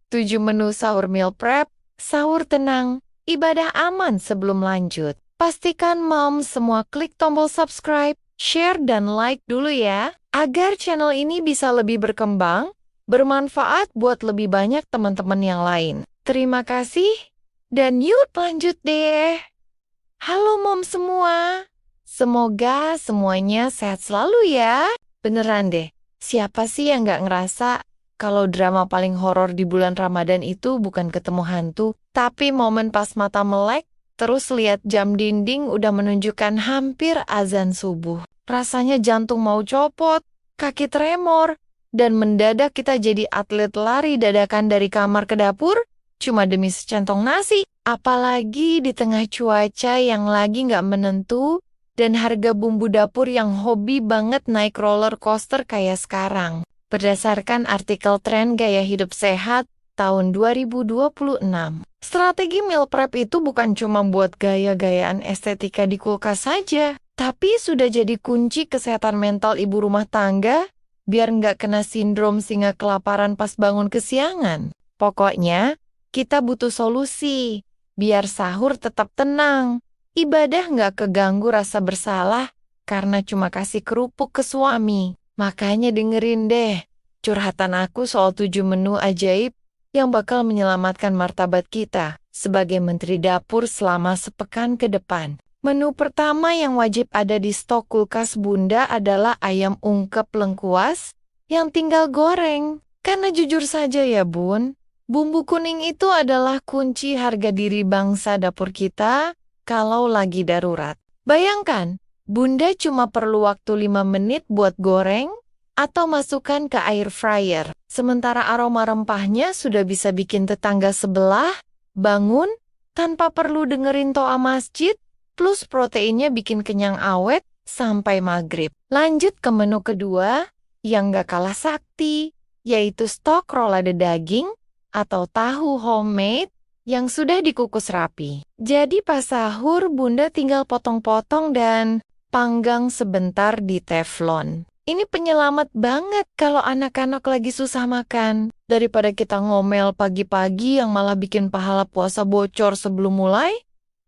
7 menu sahur meal prep, sahur tenang, ibadah aman sebelum lanjut. Pastikan Mom semua klik tombol subscribe, share, dan like dulu ya, agar channel ini bisa lebih berkembang, bermanfaat buat lebih banyak teman-teman yang lain. Terima kasih, dan yuk lanjut deh. Halo Mom semua, semoga semuanya sehat selalu ya. Beneran deh, siapa sih yang gak ngerasa kalau drama paling horor di bulan Ramadan itu bukan ketemu hantu, tapi momen pas mata melek, terus lihat jam dinding udah menunjukkan hampir azan subuh. Rasanya jantung mau copot, kaki tremor, dan mendadak kita jadi atlet lari dadakan dari kamar ke dapur, cuma demi secentong nasi. Apalagi di tengah cuaca yang lagi nggak menentu, dan harga bumbu dapur yang hobi banget naik roller coaster kayak sekarang. Berdasarkan artikel tren gaya hidup sehat tahun 2026, strategi meal prep itu bukan cuma buat gaya-gayaan estetika di kulkas saja, tapi sudah jadi kunci kesehatan mental ibu rumah tangga, biar nggak kena sindrom singa kelaparan pas bangun kesiangan. Pokoknya, kita butuh solusi, biar sahur tetap tenang, ibadah nggak keganggu rasa bersalah, karena cuma kasih kerupuk ke suami. Makanya dengerin deh, curhatan aku soal 7 menu ajaib yang bakal menyelamatkan martabat kita sebagai menteri dapur selama sepekan ke depan. Menu pertama yang wajib ada di stok kulkas Bunda adalah ayam ungkep lengkuas yang tinggal goreng. Karena jujur saja ya Bun, bumbu kuning itu adalah kunci harga diri bangsa dapur kita kalau lagi darurat. Bayangkan, Bunda cuma perlu waktu 5 menit buat goreng atau masukkan ke air fryer. Sementara aroma rempahnya sudah bisa bikin tetangga sebelah bangun tanpa perlu dengerin toa masjid, plus proteinnya bikin kenyang awet sampai maghrib. Lanjut ke menu kedua yang gak kalah sakti, yaitu stok rolade daging atau tahu homemade yang sudah dikukus rapi. Jadi pas sahur Bunda tinggal potong-potong dan panggang sebentar di teflon. Ini penyelamat banget kalau anak-anak lagi susah makan. Daripada kita ngomel pagi-pagi yang malah bikin pahala puasa bocor sebelum mulai,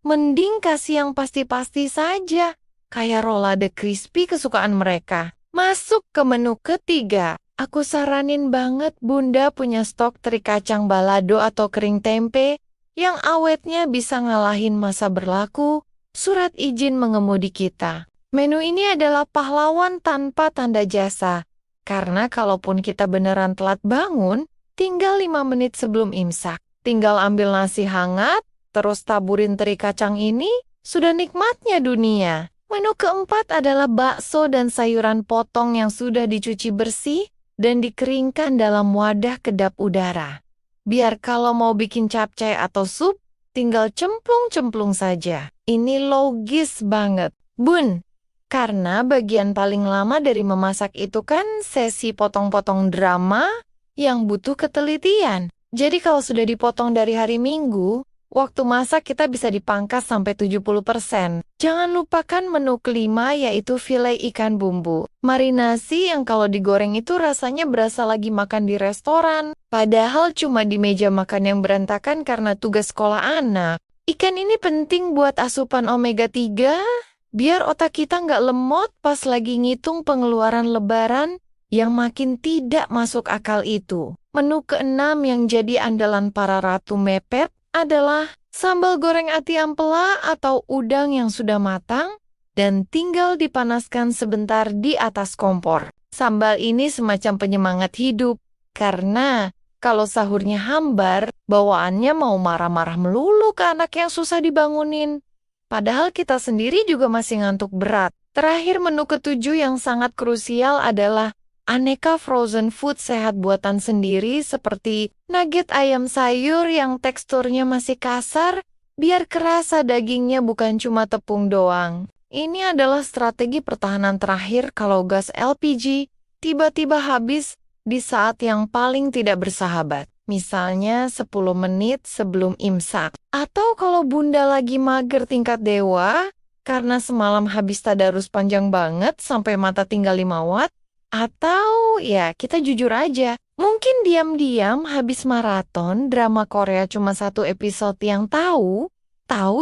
mending kasih yang pasti-pasti saja, kayak rolade crispy kesukaan mereka. Masuk ke menu ketiga. Aku saranin banget Bunda punya stok teri kacang balado atau kering tempe yang awetnya bisa ngalahin masa berlaku surat izin mengemudi kita. Menu ini adalah pahlawan tanpa tanda jasa, karena kalaupun kita beneran telat bangun, tinggal 5 menit sebelum imsak. Tinggal ambil nasi hangat, terus taburin teri kacang ini, sudah nikmatnya dunia. Menu keempat adalah bakso dan sayuran potong yang sudah dicuci bersih dan dikeringkan dalam wadah kedap udara. Biar kalau mau bikin capcay atau sup, tinggal cemplung-cemplung saja. Ini logis banget. Bun, karena bagian paling lama dari memasak itu kan sesi potong-potong drama yang butuh ketelitian. Jadi kalau sudah dipotong dari hari Minggu, waktu masak kita bisa dipangkas sampai 70%. Jangan lupakan menu kelima yaitu filet ikan bumbu. Marinasi yang kalau digoreng itu rasanya berasa lagi makan di restoran. Padahal cuma di meja makan yang berantakan karena tugas sekolah anak. Ikan ini penting buat asupan omega 3, biar otak kita nggak lemot pas lagi ngitung pengeluaran lebaran yang makin tidak masuk akal itu. Menu keenam yang jadi andalan para ratu mepet adalah sambal goreng ati ampela atau udang yang sudah matang dan tinggal dipanaskan sebentar di atas kompor. Sambal ini semacam penyemangat hidup, karena kalau sahurnya hambar, bawaannya mau marah-marah melulu ke anak yang susah dibangunin. Padahal kita sendiri juga masih ngantuk berat. Terakhir menu ketujuh yang sangat krusial adalah aneka frozen food sehat buatan sendiri seperti nugget ayam sayur yang teksturnya masih kasar, biar kerasa dagingnya bukan cuma tepung doang. Ini adalah strategi pertahanan terakhir kalau gas LPG tiba-tiba habis di saat yang paling tidak bersahabat. Misalnya 10 menit sebelum imsak. Atau kalau Bunda lagi mager tingkat dewa, karena semalam habis tadarus panjang banget sampai mata tinggal 5 watt, atau ya kita jujur aja, Mungkin diam-diam habis maraton drama Korea cuma 1 episode yang tahu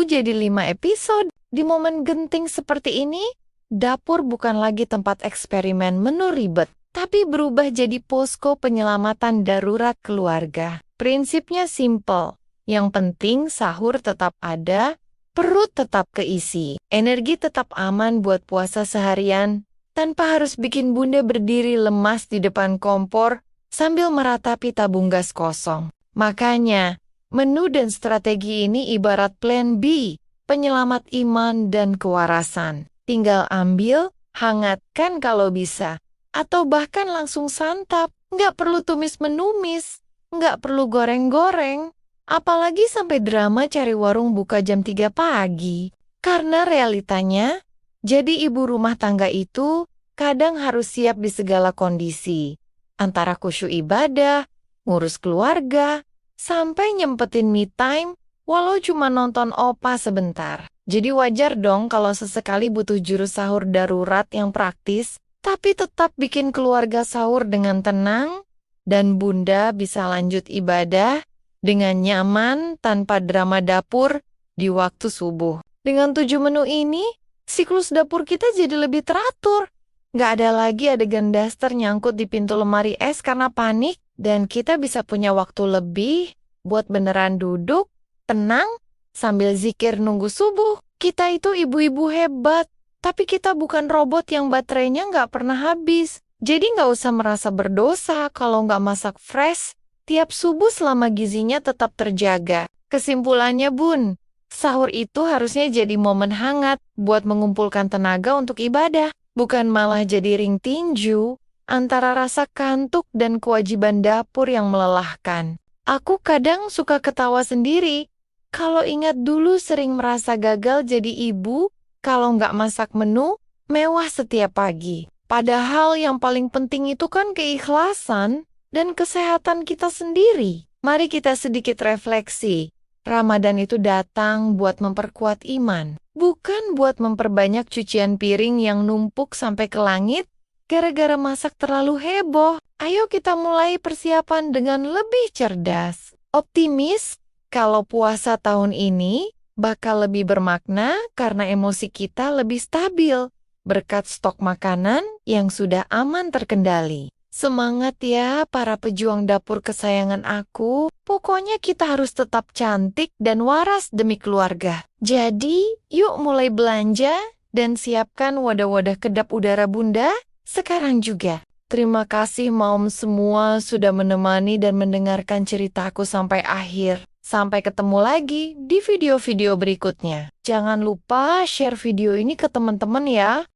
jadi 5 episode. Di momen genting seperti ini, dapur bukan lagi tempat eksperimen menu ribet, tapi berubah jadi posko penyelamatan darurat keluarga. Prinsipnya simple, yang penting sahur tetap ada, perut tetap keisi, energi tetap aman buat puasa seharian, tanpa harus bikin bunda berdiri lemas di depan kompor sambil meratapi tabung gas kosong. Makanya, menu dan strategi ini ibarat plan B, penyelamat iman dan kewarasan. Tinggal ambil, hangatkan kalau bisa, atau bahkan langsung santap. Nggak perlu tumis-menumis, nggak perlu goreng-goreng, apalagi sampai drama cari warung buka jam 3 pagi. Karena realitanya, jadi ibu rumah tangga itu kadang harus siap di segala kondisi. Antara khusyuk ibadah, ngurus keluarga, sampai nyempetin me time, walau cuma nonton opa sebentar. Jadi wajar dong kalau sesekali butuh juru sahur darurat yang praktis, tapi tetap bikin keluarga sahur dengan tenang, dan bunda bisa lanjut ibadah dengan nyaman tanpa drama dapur di waktu subuh. Dengan 7 menu ini, siklus dapur kita jadi lebih teratur. Nggak ada lagi adegan daster nyangkut di pintu lemari es karena panik, dan kita bisa punya waktu lebih buat beneran duduk, tenang, sambil zikir nunggu subuh. Kita itu ibu-ibu hebat, tapi kita bukan robot yang baterainya nggak pernah habis. Jadi nggak usah merasa berdosa kalau nggak masak fresh tiap subuh selama gizinya tetap terjaga. Kesimpulannya bun, sahur itu harusnya jadi momen hangat buat mengumpulkan tenaga untuk ibadah, bukan malah jadi ring tinju antara rasa kantuk dan kewajiban dapur yang melelahkan. Aku kadang suka ketawa sendiri kalau ingat dulu sering merasa gagal jadi ibu kalau nggak masak menu mewah setiap pagi. Padahal yang paling penting itu kan keikhlasan dan kesehatan kita sendiri. Mari kita sedikit refleksi. Ramadan itu datang buat memperkuat iman, bukan buat memperbanyak cucian piring yang numpuk sampai ke langit gara-gara masak terlalu heboh. Ayo kita mulai persiapan dengan lebih cerdas. Optimis kalau puasa tahun ini bakal lebih bermakna karena emosi kita lebih stabil berkat stok makanan yang sudah aman terkendali. Semangat ya para pejuang dapur kesayangan aku. Pokoknya kita harus tetap cantik dan waras demi keluarga. Jadi, yuk mulai belanja dan siapkan wadah-wadah kedap udara bunda sekarang juga. Terima kasih mom semua sudah menemani dan mendengarkan ceritaku sampai akhir. Sampai ketemu lagi di video-video berikutnya. Jangan lupa share video ini ke teman-teman ya.